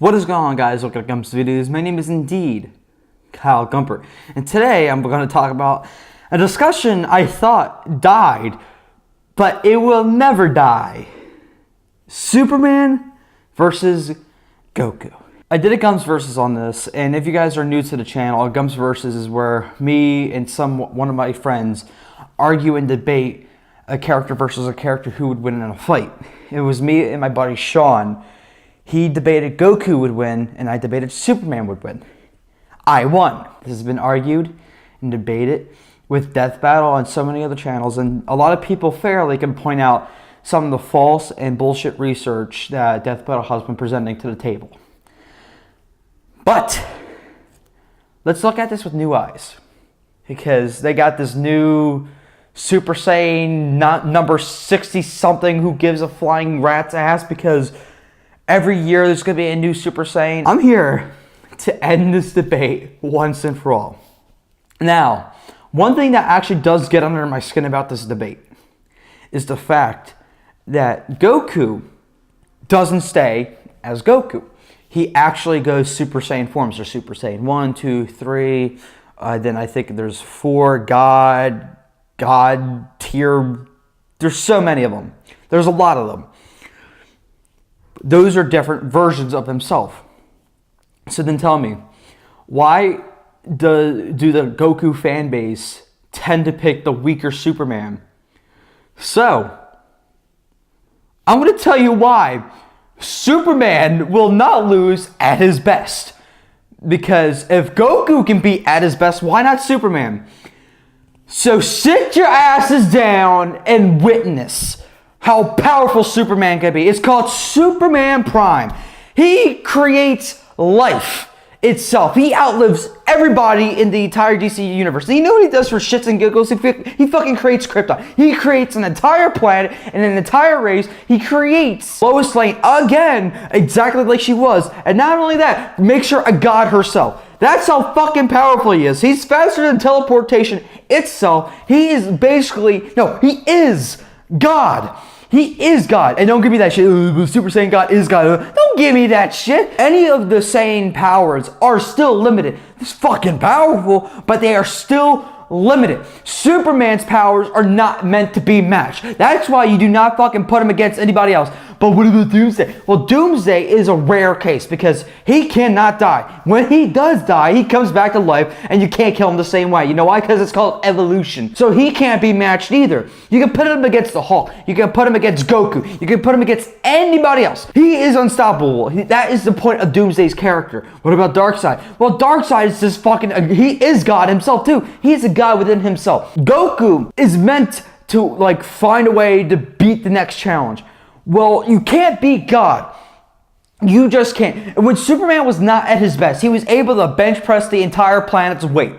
What is going on, guys? Welcome to Gump's Videos. My name is indeed Kyle Gumper, and today I'm going to talk about a discussion I thought died, but it will never die. Superman versus Goku. I did a Gumps Versus on this, and if you guys are new to the channel, a Gumps Versus is where me and one of my friends argue and debate a character versus a character who would win in a fight. It was me and my buddy Sean. He debated Goku would win, and I debated Superman would win. I won. This has been argued and debated with Death Battle on so many other channels, and a lot of people fairly can point out some of the false and bullshit research that Death Battle has been presenting to the table. But let's look at this with new eyes, because they got this new Super Saiyan, not number 60-something, who gives a flying rat's ass, because every year there's going to be a new Super Saiyan. I'm here to end this debate once and for all. Now, one thing that actually does get under my skin about this debate is the fact that Goku doesn't stay as Goku. He actually goes Super Saiyan forms. There's Super Saiyan 1, 2, 3. Then I think there's 4 God tier. There's so many of them. There's a lot of them. Those are different versions of himself. So then tell me, why do the Goku fan base tend to pick the weaker Superman? So, I'm going to tell you why Superman will not lose at his best. Because if Goku can be at his best, why not Superman? So sit your asses down and witness how powerful Superman can be. It's called Superman Prime. He creates life itself. He outlives everybody in the entire DC universe. And you know what he does for shits and giggles? He fucking creates Krypton. He creates an entire planet and an entire race. He creates Lois Lane again, exactly like she was. And not only that, makes her a god herself. That's how fucking powerful he is. He's faster than teleportation itself. He is basically, no, he is God. He is God. And don't give me that shit. Super Saiyan God is God. Don't give me that shit. Any of the Saiyan powers are still limited. It's fucking powerful, but they are still limited. Superman's powers are not meant to be matched. That's why you do not fucking put him against anybody else. But what about Doomsday? Well, Doomsday is a rare case because he cannot die. When he does die, he comes back to life and you can't kill him the same way. You know why? Because it's called evolution. So he can't be matched either. You can put him against the Hulk. You can put him against Goku. You can put him against anybody else. He is unstoppable. That is the point of Doomsday's character. What about Darkseid? Well, Darkseid is just fucking, he is God himself too. He is a god within himself. Goku is meant to like find a way to beat the next challenge. Well, you can't beat God. You just can't. And when Superman was not at his best, he was able to bench press the entire planet's weight.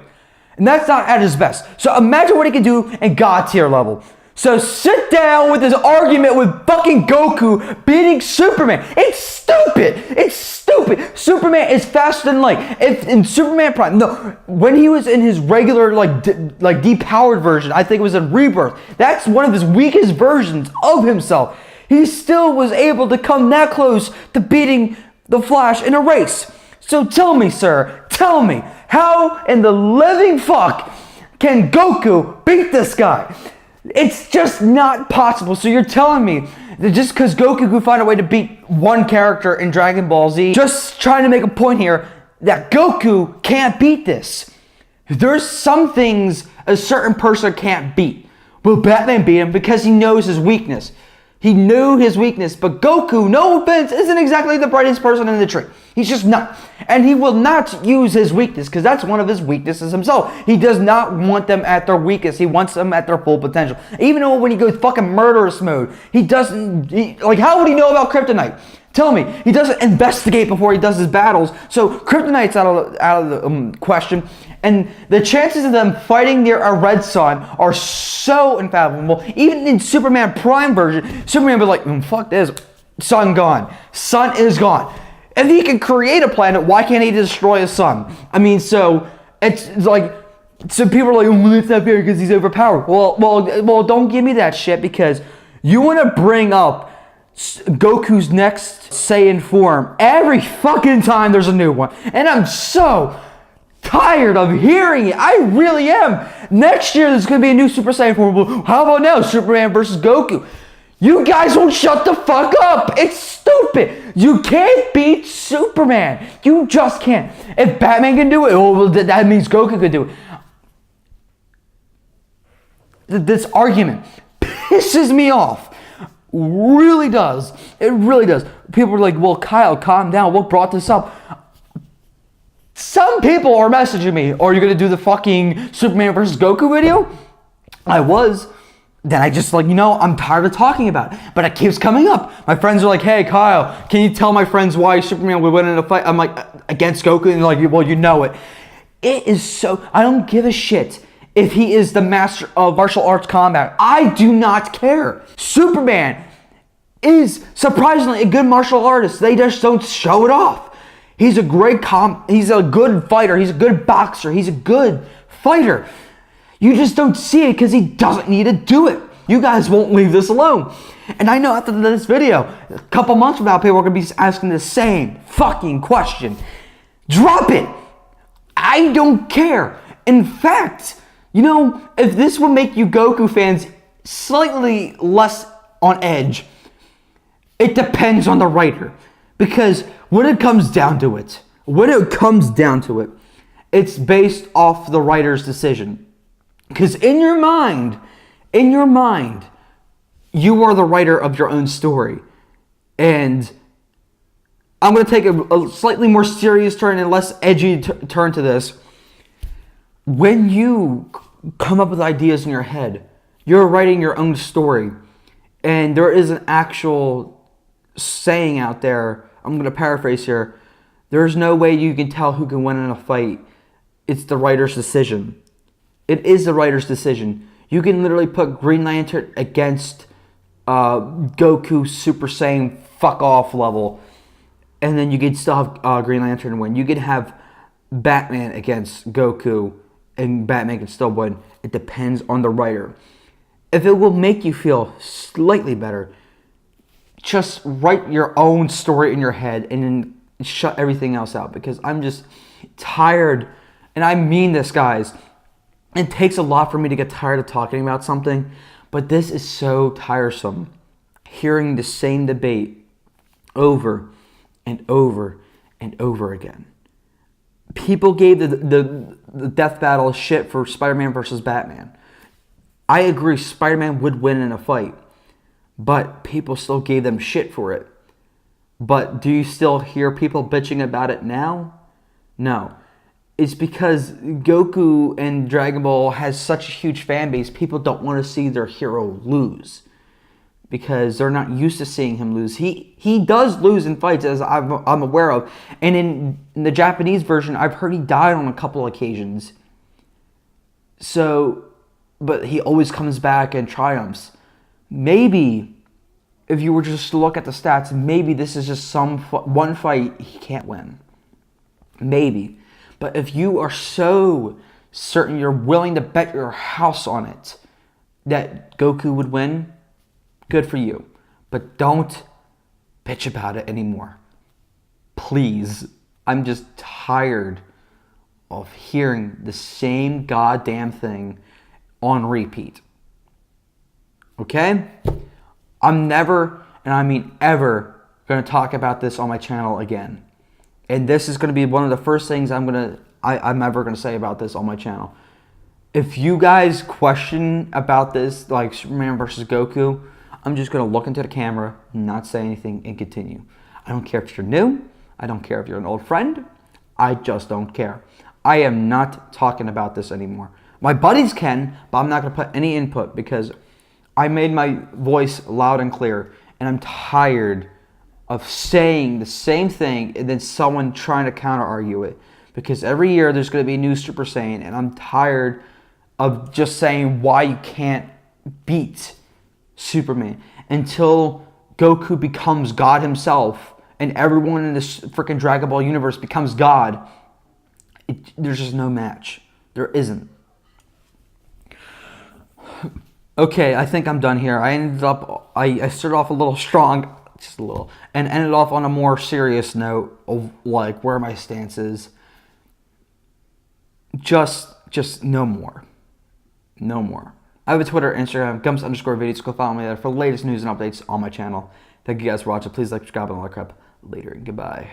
And that's not at his best. So imagine what he can do in God tier level. So sit down with this argument with fucking Goku beating Superman. It's stupid. It's stupid. Superman is faster than light. If in Superman Prime, no, when he was in his regular like depowered version, I think it was in Rebirth. That's one of his weakest versions of himself. He still was able to come that close to beating the Flash in a race. So tell me, sir, tell me, how in the living fuck can Goku beat this guy? It's just not possible. So you're telling me that just because Goku could find a way to beat one character in Dragon Ball Z, just trying to make a point here that Goku can't beat this. There's some things a certain person can't beat. Will Batman beat him because he knows his weakness? He knew his weakness, but Goku, no offense, isn't exactly the brightest person in the tree. He's just not. And he will not use his weakness, because that's one of his weaknesses himself. He does not want them at their weakest. He wants them at their full potential. Even though when he goes fucking murderous mode, he doesn't, like, how would he know about kryptonite? Tell me. He doesn't investigate before he does his battles, so kryptonite's out of the question. And the chances of them fighting near a red sun are so unfathomable. Even in Superman Prime version, Superman was like, fuck this, sun gone. Sun is gone. If he can create a planet, why can't he destroy a sun? I mean, so it's like, so people are like, well, it's not fair because he's overpowered. Well, don't give me that shit, because you want to bring up Goku's next Saiyan form every fucking time there's a new one. And I'm so tired of hearing it. I really am. Next year there's going to be a new Super Saiyan form. How about now? Superman versus Goku. You guys won't shut the fuck up. It's stupid. You can't beat Superman. You just can't. If Batman can do it, well, that means Goku could do it. This argument pisses me off. Really does. It really does. People are like, well, Kyle, calm down. What brought this up? Some people are messaging me, are you going to do the fucking Superman versus Goku video? I was. Then I just I'm tired of talking about it. But it keeps coming up. My friends are like, hey, Kyle, can you tell my friends why Superman would win in a fight? I'm like, against Goku? And they're like, well, you know it. It is so, I don't give a shit if he is the master of martial arts combat. I do not care. Superman is surprisingly a good martial artist. They just don't show it off. He's a great he's a good fighter. He's a good boxer. He's a good fighter. You just don't see it because he doesn't need to do it. You guys won't leave this alone. And I know after this video, a couple months from now, people are going to be asking the same fucking question. Drop it. I don't care. In fact, if this will make you Goku fans slightly less on edge, it depends on the writer. Because when it comes down to it, it's based off the writer's decision. Because in your mind, you are the writer of your own story. And I'm going to take a slightly more serious turn and less edgy turn to this. When you come up with ideas in your head, you're writing your own story. And there is an actual saying out there, I'm going to paraphrase here, there's no way you can tell who can win in a fight. It's the writer's decision. It is the writer's decision. You can literally put Green Lantern against Goku Super Saiyan fuck off level, and then you can still have Green Lantern win. You can have Batman against Goku, and Batman can still win. It depends on the writer. If it will make you feel slightly better, just write your own story in your head and then shut everything else out, because I'm just tired, and I mean this, guys. It takes a lot for me to get tired of talking about something, but this is so tiresome. Hearing the same debate over and over and over again. People gave the death battle shit for Spider-Man versus Batman. I agree, Spider-Man would win in a fight, but people still gave them shit for it. But do you still hear people bitching about it now? No. It's because Goku and Dragon Ball has such a huge fan base, people don't want to see their hero lose. Because they're not used to seeing him lose. He does lose in fights, as I'm aware of. And in the Japanese version, I've heard he died on a couple occasions. So, but he always comes back and triumphs. Maybe, if you were just to look at the stats, maybe this is just one fight he can't win. Maybe. But if you are so certain, you're willing to bet your house on it, that Goku would win, good for you. But don't bitch about it anymore. Please. I'm just tired of hearing the same goddamn thing on repeat. Okay? I'm never, and I mean ever, going to talk about this on my channel again. And this is going to be one of the first things I'm ever going to say about this on my channel. If you guys question about this, like Superman versus Goku, I'm just going to look into the camera, not say anything, and continue. I don't care if you're new. I don't care if you're an old friend. I just don't care. I am not talking about this anymore. My buddies can, but I'm not going to put any input because I made my voice loud and clear, and I'm tired of saying the same thing and then someone trying to counter-argue it. Because every year there's going to be a new Super Saiyan, and I'm tired of just saying why you can't beat Superman until Goku becomes God himself and everyone in this freaking Dragon Ball universe becomes God. There's just no match. There isn't. Okay, I think I'm done here. I started off a little strong. just a little, and ended off on a more serious note of like where my stance is. Just no more. No more. I have a Twitter, Instagram, gums_videos. Go follow me there for the latest news and updates on my channel. Thank you guys for watching. Please like, subscribe, and all that crap. Later, and goodbye.